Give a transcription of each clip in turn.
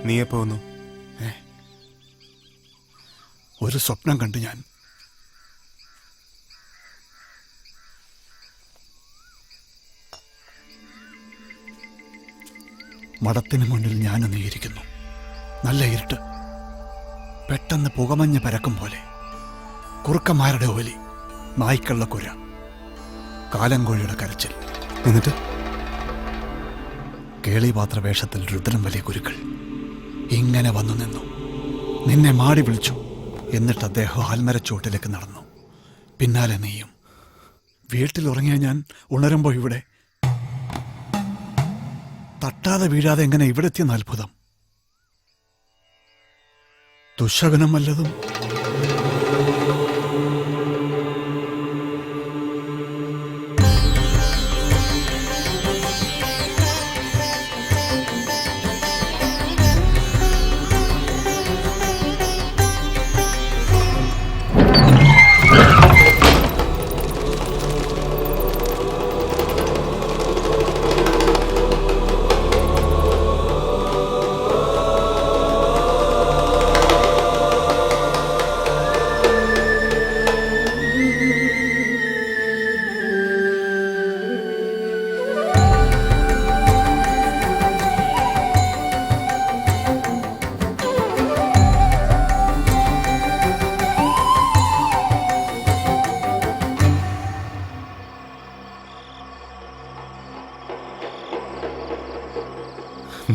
നീ എപ്പോ വന്നു? ഒരു സ്വപ്നം കണ്ടു ഞാൻ. മഠത്തിന് മുന്നിൽ ഞാൻ നീയിരിക്കുന്നു. നല്ല ഇരുട്ട്. പെട്ടെന്ന് പുകമഞ്ഞ് പരക്കും പോലെ കുറുക്കന്മാരുടെ ഓലി, നായ്ക്കളുടെ കുര, കാലങ്കോഴിയുടെ കരച്ചിൽ. എന്നിട്ട് കേളിപാത്ര വേഷത്തിൽ രുദ്രൻ വലിയ ഗുരുക്കൾ ഇങ്ങനെ വന്നു നിന്നു. നിന്നെ മാടി വിളിച്ചു. എന്നിട്ട് അദ്ദേഹം ആൽമരച്ചോട്ടിലേക്ക് നടന്നു. പിന്നാലെ നീയും. വീട്ടിൽ ഉറങ്ങിയ ഞാൻ ഉണരുമ്പോൾ ഇവിടെ തട്ടാതെ വീഴാതെ എങ്ങനെ ഇവിടെ എത്തിയെന്ന് അത്ഭുതം. ദുശകനം വല്ലതും?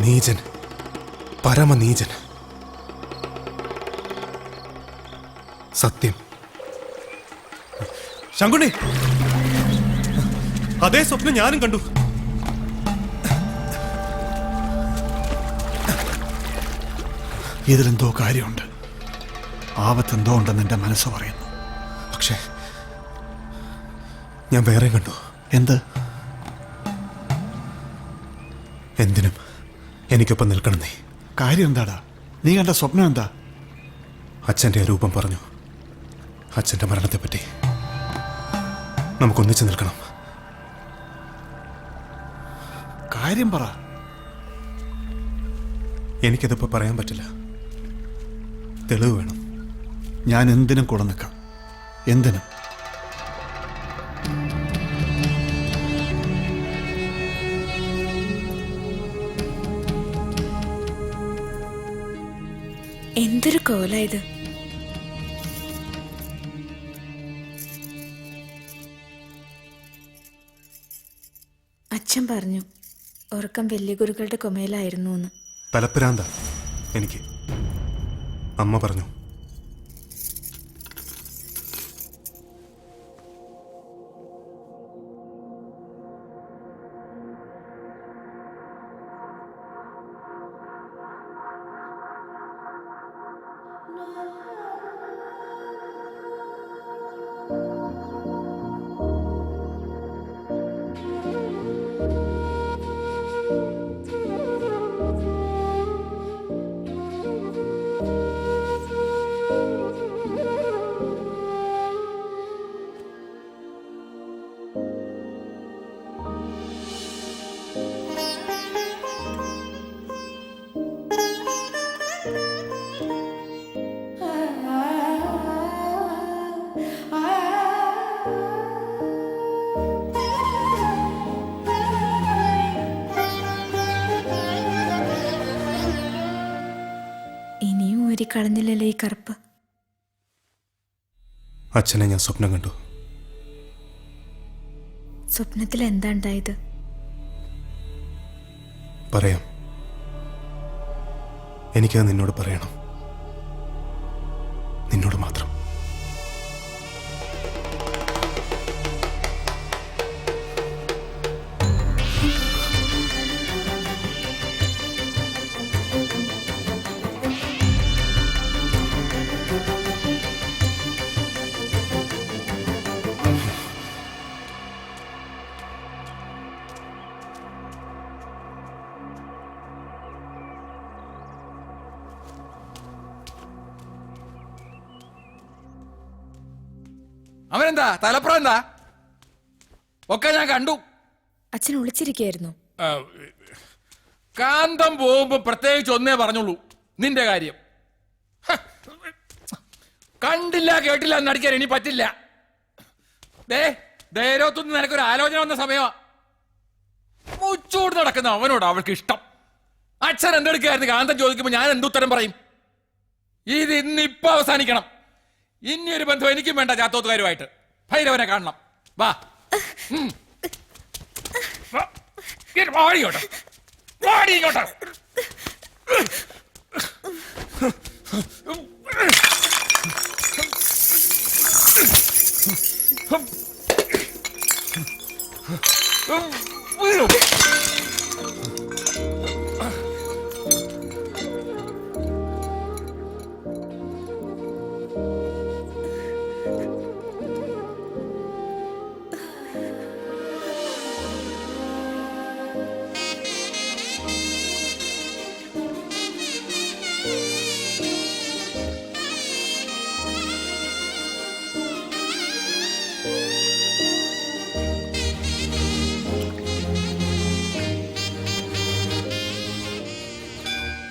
നീചൻ, പരമനീചൻ. സത്യം. ശങ്കുണ്ണി, അതേ സ്വപ്നം ഞാനും കണ്ടു. ഇതിലെന്തോ കാര്യമുണ്ട്. ആപത്തെന്തോ ഉണ്ടെന്ന് എൻ്റെ മനസ്സ് പറയുന്നു. പക്ഷേ ഞാൻ വേറെ കണ്ടു. എന്ത്? എന്തിനും എനിക്കൊപ്പം നിൽക്കണം നീ. കാര്യം എന്താടാ? നീ കണ്ട സ്വപ്നം എന്താ? അച്ഛൻ്റെ ആ രൂപം പറഞ്ഞു. അച്ഛൻ്റെ മരണത്തെപ്പറ്റി. നമുക്കൊന്നിച്ച് നിൽക്കണം. കാര്യം പറ. എനിക്കതിപ്പോൾ പറയാൻ പറ്റില്ല. തെളിവ് വേണം. ഞാൻ എന്തിനും കൂടെ നിൽക്കാം. എന്തിനും. എന്തൊരു കോല ഇത്. അച്ഛൻ പറഞ്ഞു ഉറക്കം വലിയ ഗുരുക്കളുടെ കൊമയിലായിരുന്നു എന്ന്. തലപ്പിരാന്ത എനിക്ക്. അമ്മ പറഞ്ഞു. കളഞ്ഞില്ലല്ലോ ഈ കറുപ്പ്. അച്ഛനെ ഞാൻ സ്വപ്നം കണ്ടു. സ്വപ്നത്തിൽ എന്താ ഉണ്ടായത്? പറയാം. എനിക്കത് നിന്നോട് പറയണം. നിന്നോട് മാത്രം. അവനെന്താ തലപ്പുറം എന്താ ഒക്കെ ഞാൻ കണ്ടു. അച്ഛൻ ഒളിച്ചിരിക്കുകയായിരുന്നു. കാന്തം പോകുമ്പോ പ്രത്യേകിച്ച് ഒന്നേ പറഞ്ഞുള്ളൂ, നിന്റെ കാര്യം. ഹ, കണ്ടില്ല കേട്ടില്ല എന്നടിക്കാൻ ഇനി പറ്റില്ല. ധൈര്യത്തുനിന്ന് നിനക്കൊരു ആലോചന വന്ന സമയമാ. മുച്ചോട് നടക്കുന്ന അവനോട് അവൾക്ക് ഇഷ്ടം. അച്ഛൻ എന്തെടുക്കായിരുന്നു കാന്തം ചോദിക്കുമ്പോ ഞാൻ എന്തുത്തരം പറയും? ഇത് ഇന്നിപ്പോ അവസാനിക്കണം. ഇനി ഒരു ബന്ധം എനിക്കും വേണ്ട ചാത്തോത്തുകാരുമായിട്ട്. ഭൈരവനെ കാണണം. വാ. വാടിയോട്ടെ, വാടിയോട്ടെ.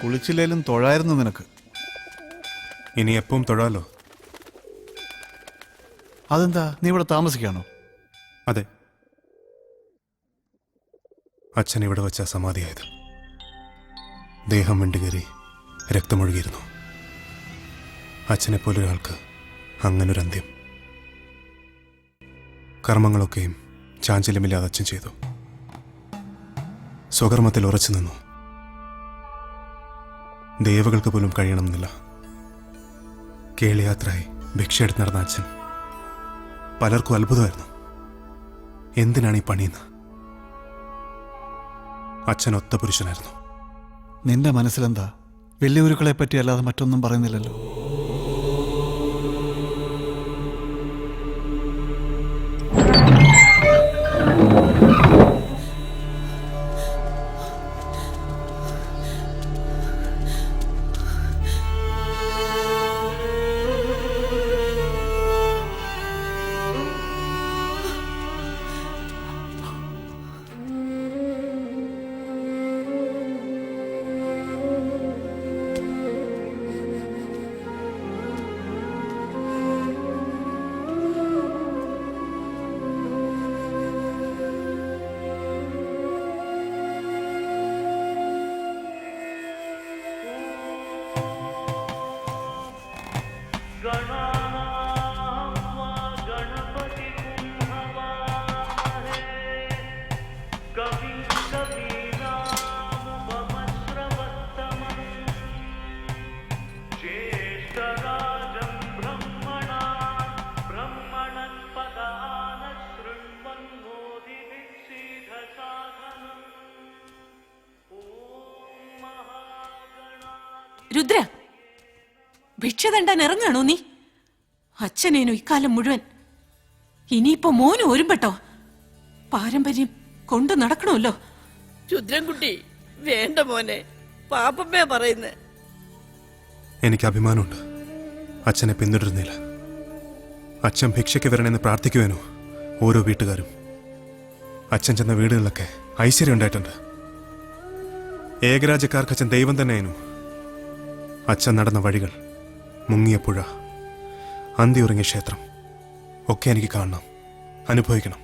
കുളിച്ചില്ലേലും തൊഴായിരുന്നു നിനക്ക്. ഇനി എപ്പം തൊഴാലോ. അതെന്താ, നീ ഇവിടെ താമസിക്കാണോ? അതെ, അച്ഛൻ ഇവിടെ വെച്ച സമാധിയായത്. ദേഹം വിണ്ടുകയറി രക്തമൊഴുകിയിരുന്നു. അച്ഛനെപ്പോലൊരാൾക്ക് അങ്ങനൊരു അന്ത്യം. കർമ്മങ്ങളൊക്കെയും ചാഞ്ചല്യമില്ലാതെ അച്ഛൻ ചെയ്തു. സ്വകർമ്മത്തിൽ ഉറച്ചു നിന്നു. ദേവകൾക്ക് പോലും കഴിയണമെന്നില്ല. കേളിയാത്രയായി ഭിക്ഷയെടുത്ത് നടന്ന അച്ഛൻ പലർക്കും അത്ഭുതമായിരുന്നു. എന്തിനാണ് ഈ പണിയെന്ന്. അച്ഛൻ ഒത്ത പുരുഷനായിരുന്നു. നിന്റെ മനസ്സിലെന്താ? വലിയ ഗുരുക്കളെ പറ്റി അല്ലാതെ മറ്റൊന്നും പറയുന്നില്ലല്ലോ. രുദ്ര, ഭിക്ഷ തണ്ടാൻ ഇറങ്ങാണോ നീ? അച്ഛനേനു ഇക്കാലം മുഴുവൻ. ഇനിയിപ്പോ മോനും ഒരുമ്പെട്ടോ. പാരമ്പര്യം കൊണ്ടു നടക്കണമല്ലോ. രുദ്രൻകുട്ടി, വേണ്ട മോനെ, പാപ്പമ്മേ പറയുന്നേ. എനിക്ക് അഭിമാനമുണ്ട്. അച്ഛനെ പിന്തുടരുന്നില്ല. അച്ഛൻ ഭിക്ഷയ്ക്ക് വരണമെന്ന് പ്രാർത്ഥിക്കുവാനോ ഓരോ വീട്ടുകാരും. അച്ഛൻ ചെന്ന വീടുകളിലൊക്കെ ഐശ്വര്യം ഉണ്ടായിട്ടുണ്ട്. ഏകരാജ്യക്കാർക്ക് അച്ഛൻ ദൈവം തന്നെയായിരുന്നു. അച്ഛൻ നടന്ന വഴികൾ, മുങ്ങിയ പുഴ, അന്തിയുറങ്ങിയ ക്ഷേത്രം ഒക്കെ എനിക്ക് കാണണം, അനുഭവിക്കണം.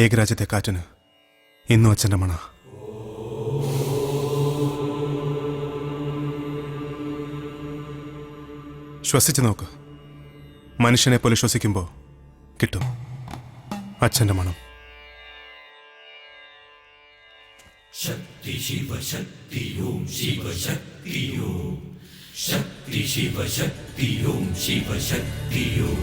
ഏകരാജ്യത്തെ കാറ്റിന് ഇന്നും അച്ഛൻ്റെ മണ. ശ്വസിച്ചു നോക്ക്. മനുഷ്യനെ പോലെ ശ്വസിക്കുമ്പോൾ കിട്ടും അച്ഛൻ്റെ മണം. ശക്തി ശിവ ശക്തി ഓം ശിവ ശക്തി ഓം ശക്തി ശിവ ശക്തി ഓം ശിവ ശക്തി ഓം.